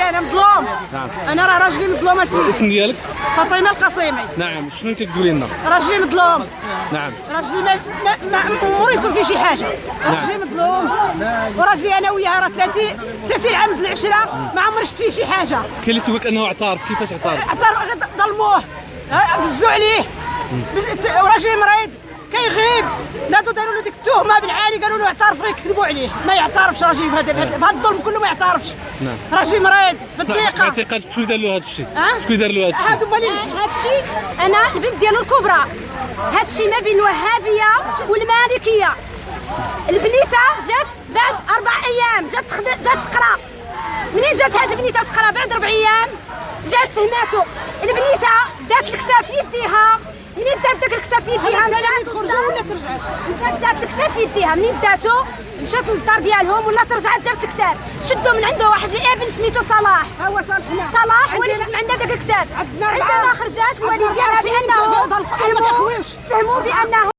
راجلي انا مظلوم. نعم. انا راه راجلي مظلوم اسيدي. الاسم ديالك؟ فاطمه القصيمي. نعم، شنو كتقولي لنا؟ راجلي مظلوم. نعم. راجلي ما عمرو يكون فيه شي حاجه. راجلي مظلوم وراجلي انا وياه راه 30 عام في العشره ما عمري شفت فيه شي حاجه. كاين اللي تيقول لك انه اعترف، كيفاش اعترف؟ ظلموه بزوا عليه وراجلي مريض كيغيب. نادو داروا له ديك التهمه بالعالي قالوا له اعترف يكذبوا عليه. ما يعترفش راجلي في هذا الظلم كله ما يعترفش. نعم. راجلي مريض بالضيقه. اعتقادك شكون دار له هذا الشيء؟ شكون دار له هذا الشيء؟ هادو مالين هذا الشيء انا البنت ديالو الكبرى. هذا الشيء ما بين الوهابيه والمالكيه. البنيته جات بعد 4 ايام جات تقرا. منين جات هذه البنيته تقرا بعد 4 ايام جات تهماتو. البنيته دات الكتاب في يديها. منين دات داك الكتاب في يديها مشات تخرجوا ولا ترجعوا. دات الكتاب في يديها. منين داتو مشات للدار ديالهم ولا ترجعت جابت الكتاب. شدوا من عنده واحد الابن سميتو صلاح. هو صلاح هو اللي شد من عندها داك الكتاب. عندما خرجت الوالد ديالها بانه تهموا بانه